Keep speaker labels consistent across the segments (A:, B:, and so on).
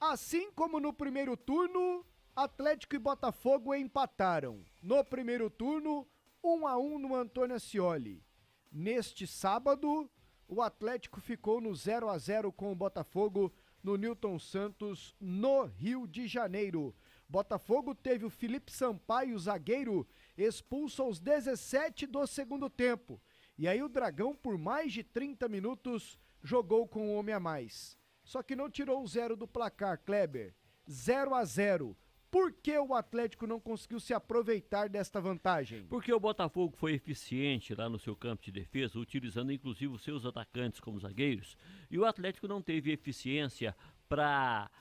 A: Assim como no primeiro turno, Atlético e Botafogo empataram. No primeiro turno, 1-1 no Antônio Ascioli. Neste sábado, o Atlético ficou no 0-0 com o Botafogo no Newton Santos, no Rio de Janeiro. Botafogo teve o Felipe Sampaio, zagueiro, expulso aos 17 do segundo tempo. E aí o Dragão, por mais de 30 minutos, jogou com um homem a mais. Só que não tirou o zero do placar, Kleber. 0-0. Por que o Atlético não conseguiu se aproveitar desta vantagem?
B: Porque o Botafogo foi eficiente lá no seu campo de defesa, utilizando inclusive os seus atacantes como zagueiros, e o Atlético não teve eficiência para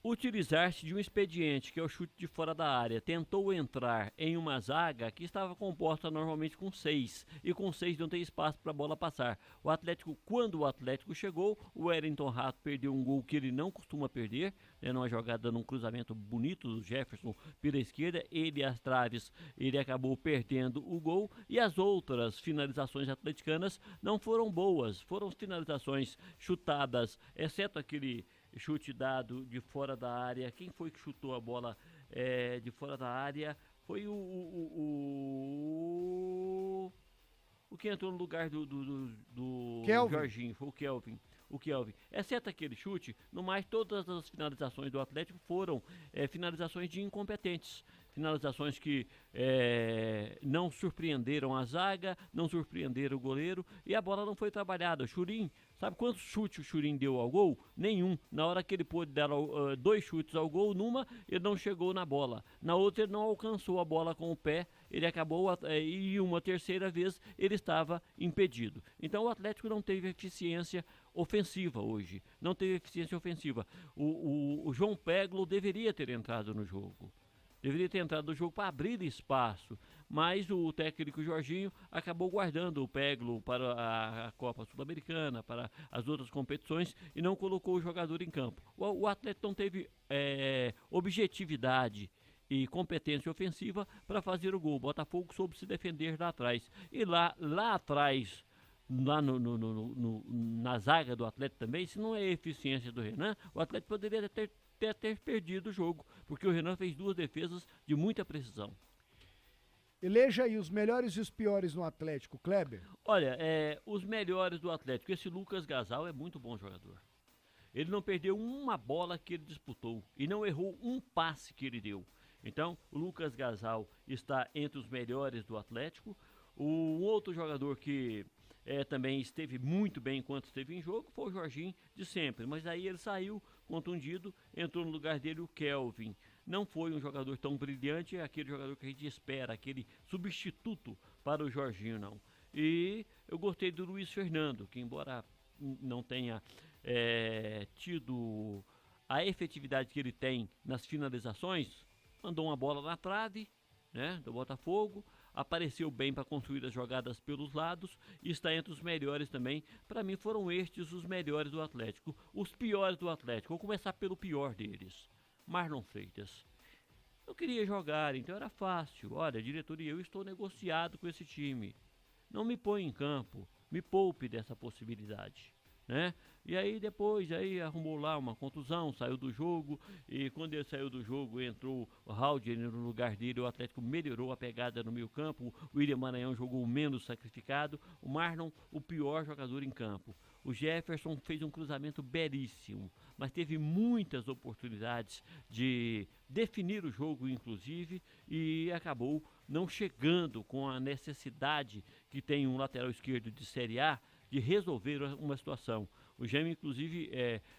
B: utilizar-se de um expediente, que é o chute de fora da área. Tentou entrar em uma zaga que estava composta normalmente com 6, e com 6 não tem espaço para a bola passar. O Atlético, quando o Atlético chegou, o Wellington Rato perdeu um gol que ele não costuma perder, né, numa jogada, num cruzamento bonito do Jefferson pela esquerda, ele às traves, ele acabou perdendo o gol, e as outras finalizações atleticanas não foram boas, foram finalizações chutadas, exceto aquele chute dado de fora da área. Quem foi que chutou a bola de fora da área? Foi o que entrou no lugar do Jorginho, foi o Kelvin. Exceto aquele chute, no mais todas as finalizações do Atlético foram finalizações de incompetentes. Finalizações que não surpreenderam a zaga, não surpreenderam o goleiro, e a bola não foi trabalhada. O Churin, sabe quantos chutes o Churin deu ao gol? Nenhum. Na hora que ele pôde dar 2 chutes ao gol, numa ele não chegou na bola, na outra ele não alcançou a bola com o pé, ele acabou, e uma terceira vez ele estava impedido. Então o Atlético não teve eficiência ofensiva hoje, não teve eficiência ofensiva. O João Peglo deveria ter entrado no jogo. Deveria ter entrado no jogo para abrir espaço, mas o técnico Jorginho acabou guardando o Peglo para a Copa Sul-Americana, para as outras competições, e não colocou o jogador em campo. O Atlético não teve objetividade e competência ofensiva para fazer o gol. O Botafogo soube se defender lá atrás. E lá atrás, lá na zaga do Atlético também, se não é a eficiência do Renan, o Atlético poderia ter perdido o jogo, porque o Renan fez 2 defesas de muita precisão.
A: Eleja aí os melhores e os piores no Atlético, Kleber.
B: Olha, os melhores do Atlético, esse Lucas Gasal é muito bom jogador. Ele não perdeu uma bola que ele disputou e não errou um passe que ele deu. Então, o Lucas Gasal está entre os melhores do Atlético. Um outro jogador que também esteve muito bem enquanto esteve em jogo foi o Jorginho de sempre, mas aí ele saiu contundido, entrou no lugar dele o Kelvin. Não foi um jogador tão brilhante, é aquele jogador que a gente espera, aquele substituto para o Jorginho, não. E eu gostei do Luiz Fernando, que embora não tenha tido a efetividade que ele tem nas finalizações, mandou uma bola na trave, né, do Botafogo, apareceu bem para construir as jogadas pelos lados e está entre os melhores também. Para mim foram estes os melhores do Atlético. Os piores do Atlético, vou começar pelo pior deles, Marlon Freitas. Eu queria jogar, então era fácil. Olha, diretoria, eu estou negociado com esse time, não me põe em campo, me poupe dessa possibilidade, né? E aí depois arrumou lá uma contusão, saiu do jogo, e quando ele saiu do jogo entrou o Halder no lugar dele. O Atlético melhorou a pegada no meio campo, o William Maranhão jogou menos sacrificado, o Marlon o pior jogador em campo. O Jefferson fez um cruzamento belíssimo, mas teve muitas oportunidades de definir o jogo, inclusive, e acabou não chegando com a necessidade que tem um lateral esquerdo de Série A de resolver uma situação. O Gêmeo, inclusive,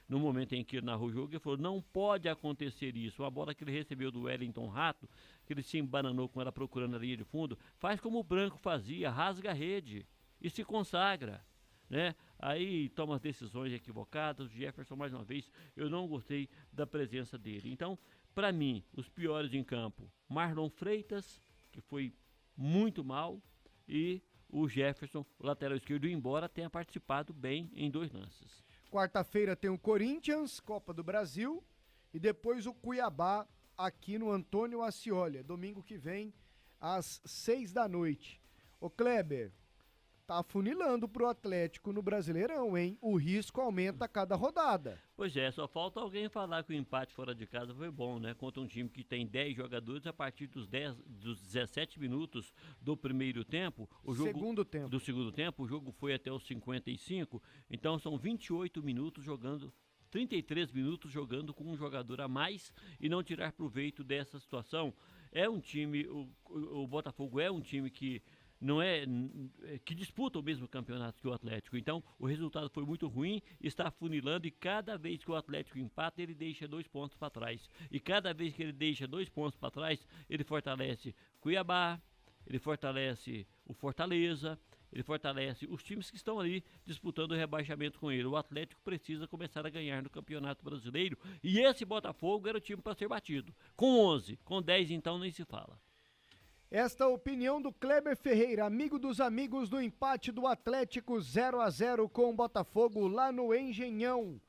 B: no momento em que ele narrou o jogo, ele falou: não pode acontecer isso. Uma bola que ele recebeu do Wellington Rato, que ele se embananou com ela procurando a linha de fundo, faz como o Branco fazia, rasga a rede e se consagra, né? Aí toma as decisões equivocadas. O Jefferson, mais uma vez, eu não gostei da presença dele. Então, para mim, os piores em campo, Marlon Freitas, que foi muito mal, e o Jefferson, o lateral esquerdo, embora tenha participado bem em 2 lances.
A: Quarta-feira tem o Corinthians, Copa do Brasil, e depois o Cuiabá aqui no Antônio Ascioli, domingo que vem às 6 da noite. Ô Kleber, Tá afunilando pro Atlético no Brasileirão, hein? O risco aumenta a cada rodada.
B: Pois é, só falta alguém falar que o empate fora de casa foi bom, né? Contra um time que tem 10 jogadores, a partir dos 17 minutos do primeiro tempo, do segundo tempo, o jogo foi até os 55, então são 28 minutos jogando, 33 minutos jogando com um jogador a mais e não tirar proveito dessa situação. É um time, o Botafogo é um time que não que disputa o mesmo campeonato que o Atlético. Então, o resultado foi muito ruim, está afunilando e cada vez que o Atlético empata, ele deixa 2 pontos para trás. E cada vez que ele deixa 2 pontos para trás, ele fortalece Cuiabá, ele fortalece o Fortaleza, ele fortalece os times que estão ali disputando o rebaixamento com ele. O Atlético precisa começar a ganhar no Campeonato Brasileiro e esse Botafogo era o time para ser batido. Com 11, com 10 então nem se fala.
A: Esta opinião do Kleber Ferreira, amigo dos amigos do empate do Atlético 0-0 com o Botafogo lá no Engenhão.